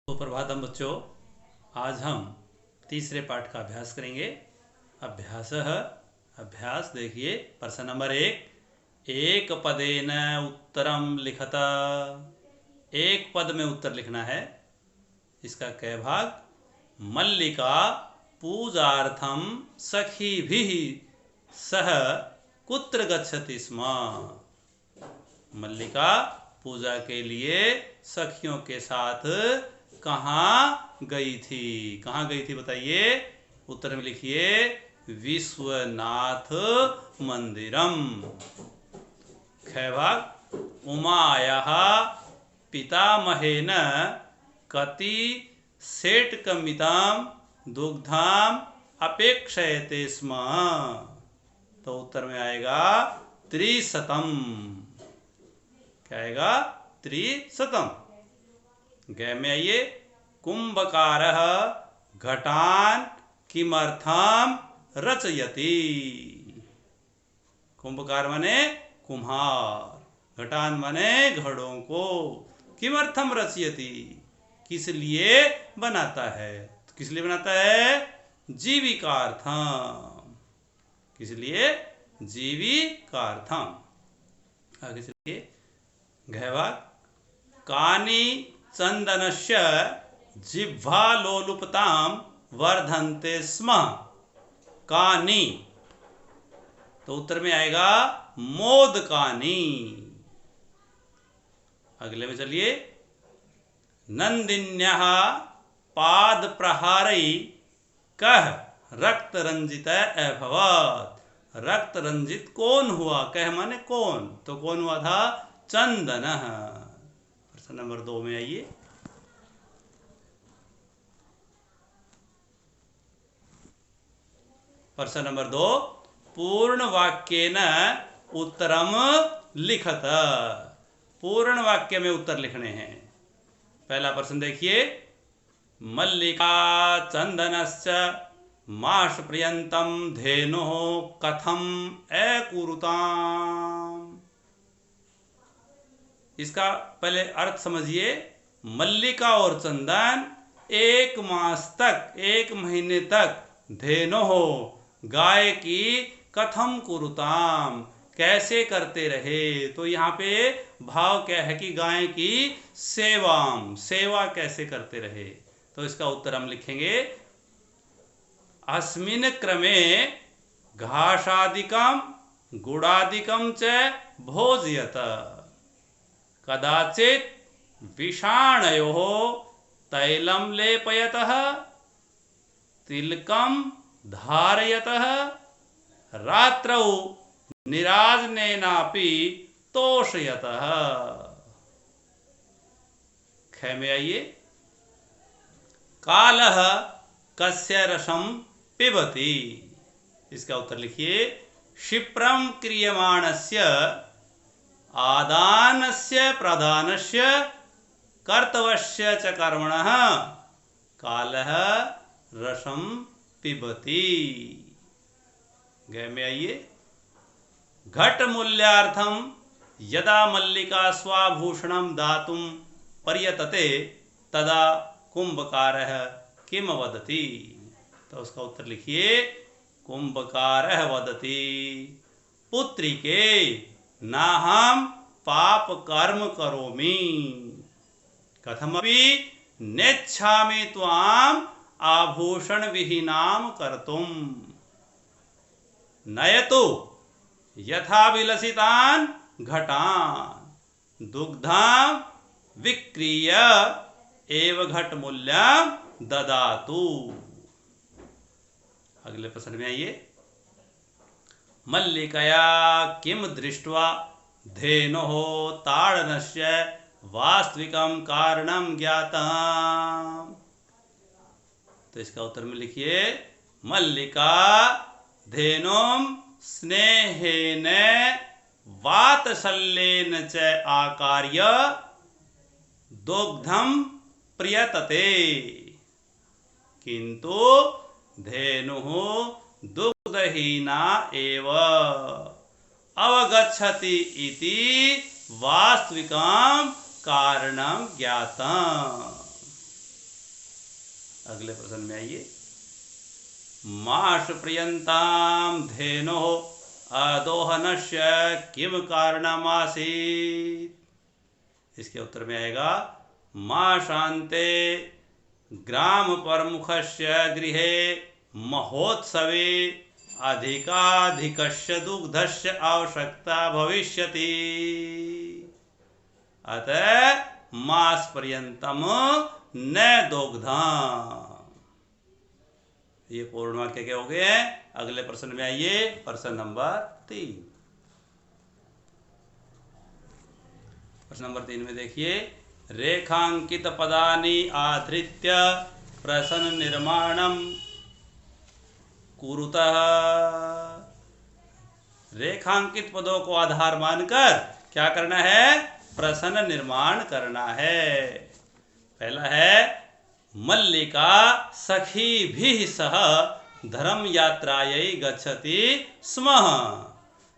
सुप्रभातम बच्चों, आज हम तीसरे पाठ का अभ्यास करेंगे। अभ्यास देखिए, प्रश्न नंबर 1। एक पदेन उत्तरम लिखत। एक पद में उत्तर लिखना है। इसका क भाग। मल्लिका पूजार्थम सखीभिः सह कुत्र गच्छति स्म। मल्लिका पूजा के लिए सखियों के साथ कहाँ गई थी? कहाँ गई थी बताइए। उत्तर में लिखिए विश्वनाथ मंदिरम। ख भाग। उमायाः पितामहेन कति सेटकमितां दुग्धाम अपेक्षयते स्म। तो उत्तर में आएगा त्रिशतम। क्या आएगा? त्रिशतम। ग में आइए। कुंभकारः घटान किमर्थम रचयति। कुंभकार माने कुम्हार, घटान माने घड़ों को, किमर्थम रचयति किस लिए बनाता है। तो किस लिए बनाता है? जीविकार्थम। किस लिए? जीविकार्थम। आगे चलिए। घ कानि चंदनस्य जिह्वालोलुपतां वर्धन्ते स्म। कानि, तो उत्तर में आएगा मोदकानि। अगले में चलिए। नंदिन्याः पादप्रहारै कः रक्तरंजितः अभवत्। रक्त रंजित कौन हुआ? कह माने कौन, तो कौन हुआ था? चंदनः। प्रश्न नंबर 2 में आइए। प्रश्न नंबर 2। पूर्ण वाक्येन उत्तरम लिखत। पूर्ण वाक्य में उत्तर लिखने हैं। पहला प्रश्न देखिए। मल्लिका चंदनस्य मासपर्यन्तं धेनुः कथम अकुरुताम्। इसका पहले अर्थ समझिए। मल्लिका और चंदन एक मास तक, एक महीने तक धेनुः गाय की कथम कुरुताम कैसे करते रहे। तो यहाँ पे भाव क्या है कि गाय की सेवा कैसे करते रहे। तो इसका उत्तर हम लिखेंगे अस्मिन् क्रमे घासादिकं गुडादिकं च भोजयत। कदाचित् विषाणयोः तैलं लेपयतः तिलकं धारयतः रात्रौ निराजनेनापि तोषयतः। ख में आइए। कालः कस्य रसं पिबति। इसका उत्तर लिखिए। क्षिप्रं क्रियमाणस्य आदानस्य प्रदानस्य कर्तव्यस्य च कर्मणः कालः रसं पिबति। ग में आइए। घट मूल्यार्थम यदा मल्लिका स्वाभूषणं दातुं पर्यतते तदा कुंभकारः किम वदति। तो उसका उत्तर लिखिए। कुंभकारः वदति पुत्रिके नाहं पाप कर्म करोमि कथमपि नेच्छामि त्वाम् आभूषण विहीनां कर्तुम्। नयतु यथा विलसितान् घटान् दुग्धां विक्रीय एव घट मूल्यं ददातु। अगले प्रश्न में आइए। मल्लिकया किम दृष्ट्वा धेनोः ताडनस्य वास्तविकं कारणं ज्ञातम्। तो इसका उत्तर में लिखिए। मल्लिका धेनुं स्नेहेन वात्सल्येन च आकार्य दुग्धं प्रियतते किंतु धेनुः दुग्धहीना एव अवगच्छति इति वास्तविकं कारणं ज्ञातम्। अगले प्रश्न में आइए। माश प्रियंताम धेनो अदोहनस्य किम कारणमासीत्। इसके उत्तर में आएगा मा शांते ग्राम प्रमुखस्य गृहे महोत्सवे अधिकाधिकस्य दुग्धस्य आवश्यकता भविष्यति, अतः मास पर्यंतम न दुग्धम्। ये पूर्ण वाक्य क्या हो गए हैं। अगले प्रश्न में आइए, प्रश्न नंबर 3। प्रश्न नंबर 3 में देखिए, रेखांकित पदानि आधृत्य प्रश्न निर्माणम कुरुतः। रेखांकित पदों को आधार मानकर क्या करना है, प्रश्न निर्माण करना है। पहला है मल्लिका सखीभिः सह धर्म यात्रायै गच्छति स्म।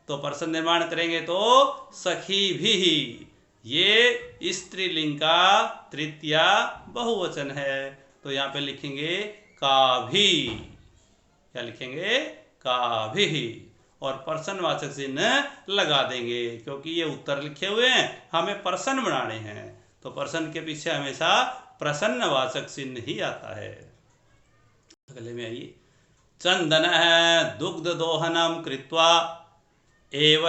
तो प्रश्न निर्माण करेंगे तो सखीभिः, ये स्त्रीलिंग का तृतीया बहुवचन है, तो यहाँ पे लिखेंगे काभि। क्या लिखेंगे, काभिः, और प्रश्नवाचक चिन्ह लगा देंगे क्योंकि ये उत्तर लिखे हुए हैं, हमें प्रश्न बनाने हैं, तो प्रश्न के पीछे हमेशा प्रश्नवाचक चिन्ह ही आता है। अगले में आइए, चंदनः दुग्ध दोहनम कृत्वा एव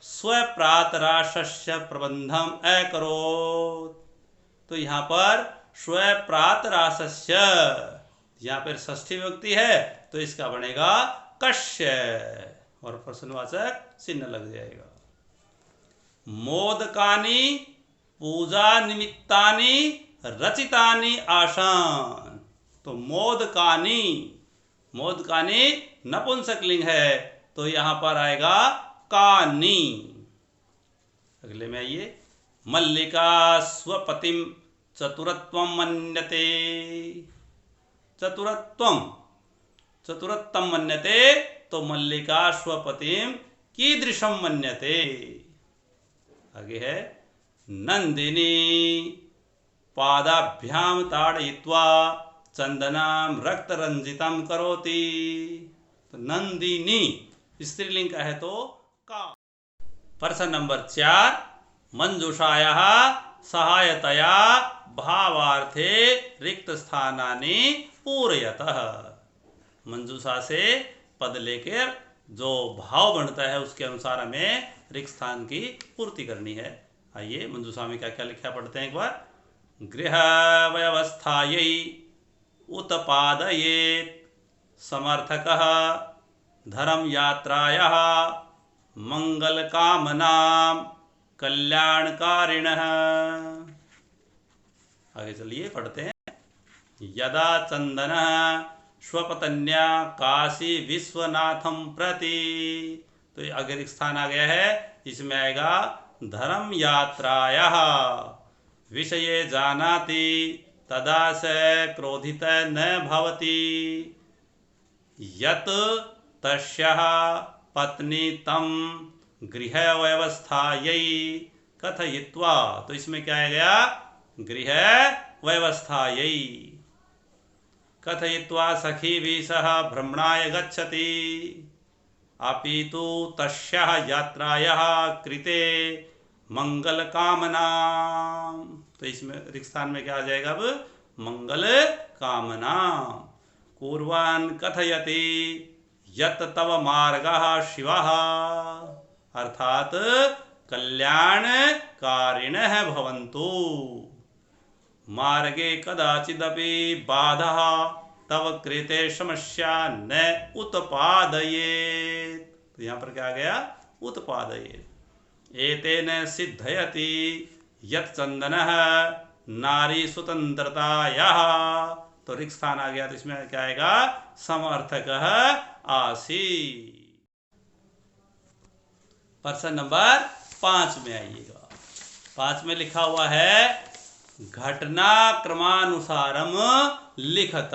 स्वप्रातराशस्य प्रबंधम अकरोत्। तो यहाँ पर स्वप्रातराशस्य, यहाँ पर षष्ठी विभक्ति है तो इसका बनेगा कस्य और प्रश्नवाचक चिन्ह लग जाएगा। मोदकानि पूजा निमित्तानि रचितानि आसन। तो मोदकानि, मोदकानि नपुंसकलिंग है तो यहाँ पर आएगा कानि। अगले में आइए, मल्लिका स्वपतिम चतुरत्वम मन्यते। चतुरत्वम, चतुरत्वम मन्यते, तो मल्लिका स्वपतिम कीदृशम मन्यते। आगे है नंदिनी पादाभ्याम ताड़यित्वा चंदनाम रक्त रंजितम करोति। तो नंदिनी स्त्रीलिंग का है तो का। प्रश्न नंबर 4, मंजूषायाः सहायतया भावार्थे रिक्त स्थानानि पूरयतः। मंजूषा से पद लेकर जो भाव बनता है उसके अनुसार हमें रिक्त स्थान की पूर्ति करनी है। आइए मंजूषा में क्या क्या लिखा पढ़ते हैं एक बार। गृह व्यवस्थायै उत्पादयेत् समर्थकः धर्म यात्रायाः मंगल कामनां कल्याणकारिणः। आगे चलिए पढ़ते हैं। यदा चंदनः स्वपत्न्या काशी विश्वनाथम प्रति। तो अगर एक स्थान आ गया है, इसमें आएगा धर्म यात्रायाः विषये जानाति तदा स क्रोधित न भवति यत् तस्याः पत्नी तम गृह व्यवस्थायै कथयित्वा। तो इसमें क्या आ गया, गृह व्यवस्थायै कथयित्वा सखीभिः सह भ्रमणाय गच्छति। अपितु तस्याः यात्रायाः कृते मंगल कामना। तो इसमें रिक्त स्थान में क्या आ जाएगा, अब मंगल कामना। कुर्वान् कथयति यत् तव मार्गः शिवः, अर्थात कल्याणकारिणः भवन्तु। मार्गे कदाचिदपि बाधः तव कृते समस्या न उत्पादयेत्। तो यहाँ पर क्या आ गया, उत्पादयेत्। एतेन सिद्धयति यत् चंदनः नारी स्वतंत्रतायाः। तो रिक्त स्थान आ गया तो इसमें क्या आएगा, समर्थकः आसीत्। प्रश्न नंबर 5 में आइएगा। 5 में लिखा हुआ है घटनाक्रमानुसारम लिखत।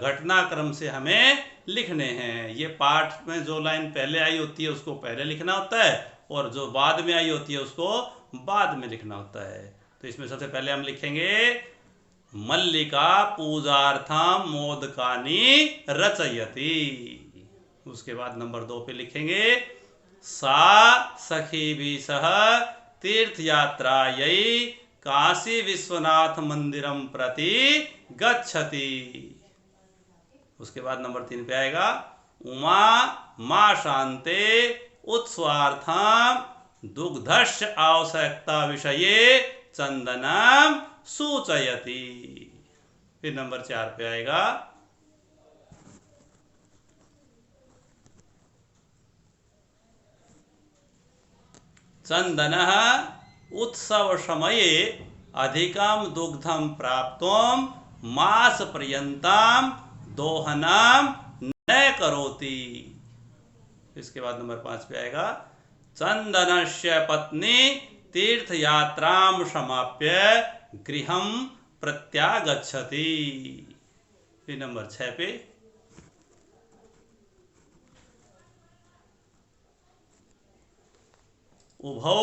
घटनाक्रम से हमें लिखने हैं। ये पाठ में जो लाइन पहले आई होती है उसको पहले लिखना होता है और जो बाद में आई होती है उसको बाद में लिखना होता है। तो इसमें सबसे पहले हम लिखेंगे मल्लिका पूजार्थम मोदकानि रचयति। उसके बाद नंबर 2 पे लिखेंगे सा सखीभिः सह तीर्थयात्रायै काशी विश्वनाथ मंदिरम प्रति गच्छति। उसके बाद नंबर 3 पे आएगा उमा मां शांते उत्सवार्थम दुग्धस्य आवश्यकता विषये चंदनम सूचयति। फिर नंबर 4 पे आएगा चंदनः उत्सव समये अधिकं दुग्धं प्राप्तुं मास पर्यन्तं दोहनम न करोति। इसके बाद नंबर 5 पे आएगा चंदनस्य पत्नी तीर्थयात्रां समाप्य गृहं प्रत्यागच्छति। फिर नंबर 6 पे उभौ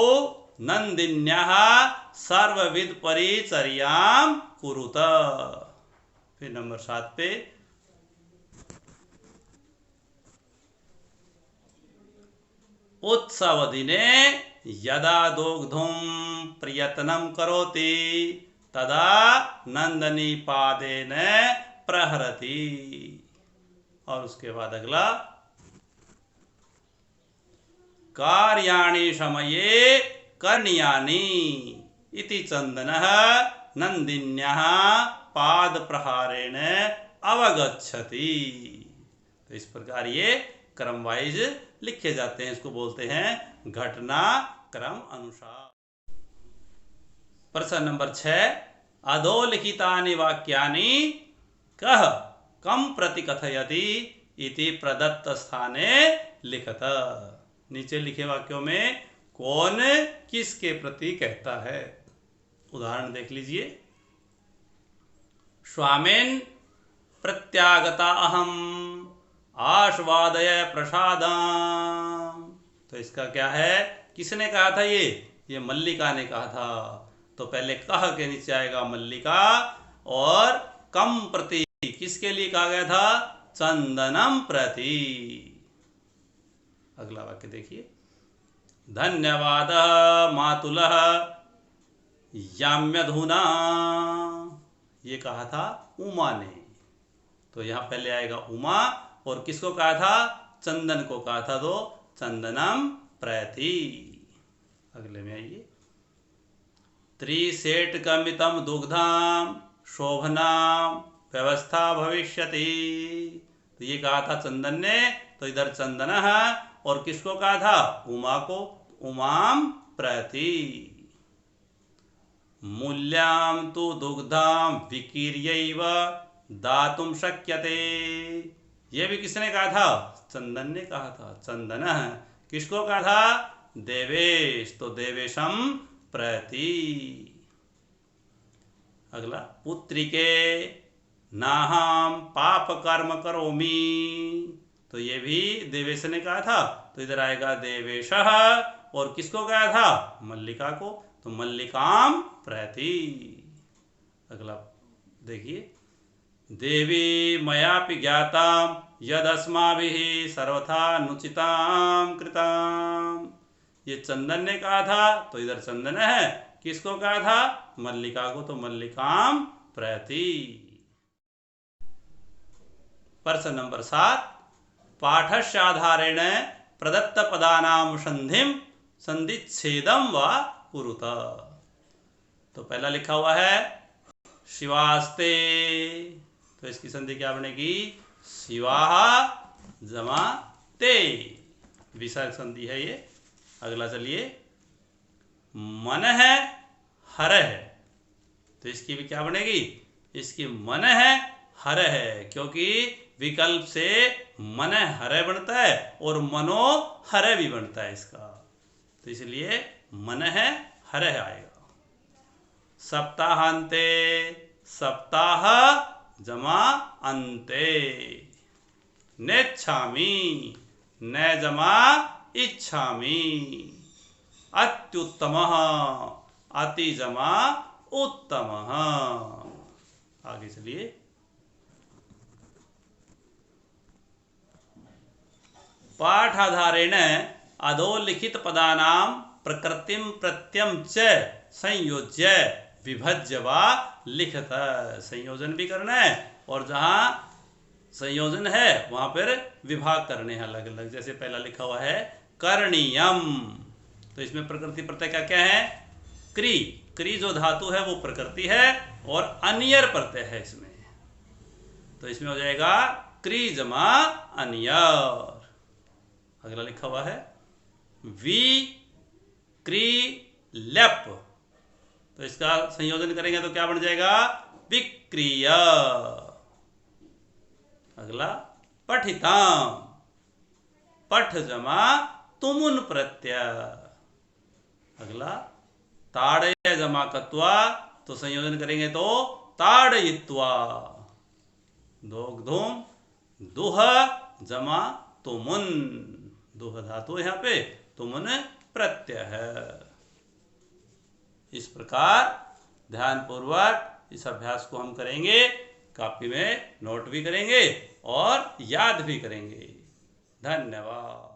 नंदिन्याः सर्वविध परिचर्यां कुरुत। फिर नंबर 7 पे उत्सव दिने यदा दुग्धुं प्रयत्नं करोति तदा नंदनी पादेन प्रहरति। और उसके बाद अगला कार्याणि समये करणीयानि इति चंदनः नंदिन्याः पाद प्रहारेण अवगच्छति। तो इस प्रकार ये क्रम वाइज लिखे जाते हैं। इसको बोलते हैं घटना क्रम अनुसार। प्रश्न नंबर 6 अधोलिखितानि वाक्यानि कः कम प्रति कथयति इति प्रदत्त स्थाने लिखत। नीचे लिखे वाक्यों में कौन किसके प्रति कहता है। उदाहरण देख लीजिए। स्वामिन् प्रत्यागता अहम आस्वादय प्रसादाम। तो इसका क्या है, किसने कहा था ये मल्लिका ने कहा था। तो पहले कह के नीचे आएगा मल्लिका, और कम प्रति किसके लिए कहा गया था, चंदनम प्रति। अगला वाक्य देखिए धन्यवाद मातुलः याम्यधुना। ये कहा था उमा ने। तो यहां पहले आएगा उमा, और किसको कहा था, चंदन को कहा था, तो चंदनम प्रति। अगले में आइए त्रिसेटकमितं दुग्धम शोभनाम व्यवस्था भविष्यति। तो ये कहा था चंदन ने, तो इधर चंदन है, और किसको कहा था, उमा को, उमाम प्रति। मूल्याम तु दुग्धम विकीर्यैव दातुं शक्यते। ये भी किसने कहा था, चंदन ने कहा था। चंदन किसको कहा था, देवेश, तो देवेशम प्रति। अगला पुत्रिके नाहम पाप कर्म करोमि। तो ये भी देवेश ने कहा था, तो इधर आएगा देवेशः, और किसको कहा था, मल्लिका को, तो मल्लिकाम प्रति। अगला देखिए देवी मयापि ज्ञाताम यदस्माभिः सर्वथा नुचिताम कृताम। ये चंदन ने कहा था, तो इधर चंदन है, किसको कहा था, मल्लिका को, तो मल्लिकाम प्रति। प्रश्न नंबर 7 पाठस्य आधारेण प्रदत्त पदानां संधिं संधिच्छेदं वा कुरुत। तो पहला लिखा हुआ है शिवास्ते, तो इसकी संधि क्या बनेगी, शिवाः जमा ते, विसर्ग संधि है ये। अगला चलिए मन है हर है, तो इसकी भी क्या बनेगी, इसकी मन है हर है, क्योंकि विकल्प से मन हर बनता है और मनो हर भी बनता है इसका, तो इसलिए मन है हर आएगा। सप्ताहांते सप्ताह जमा अंते, नेच्छामि न जमा इच्छामि, अत्युत्तमः अति जमा उत्तमः। आगे चलिए। पाठाधारेण अधोलिखित पदानां प्रकृतिं प्रत्ययं च संयोज्य विभज्य वा लिखत। संयोजन भी करना है और जहां संयोजन है वहां पर विभाग करने हैं अलग अलग। जैसे पहला लिखा हुआ है करणीयम, तो इसमें प्रकृति प्रत्यय का क्या है? क्री। क्री जो धातु है वो प्रकृति है और अनियर प्रत्यय है इसमें, तो इसमें हो जाएगा क्री जमा अनियर। अगला लिखा हुआ है वी क्री लेप, तो इसका संयोजन करेंगे तो क्या बन जाएगा? विक्रिय। अगला पठिताम, पठ जमा तुमुन प्रत्यय। अगला ताड़य जमा कत्वा, तो संयोजन करेंगे तो ताड़यित्वा। दोग्धुम दुह जमा तुमुन, दुह धातु यहाँ पे, तुमुन प्रत्यय है। इस प्रकार ध्यानपूर्वक इस अभ्यास को हम करेंगे, कॉपी में नोट भी करेंगे और याद भी करेंगे। धन्यवाद।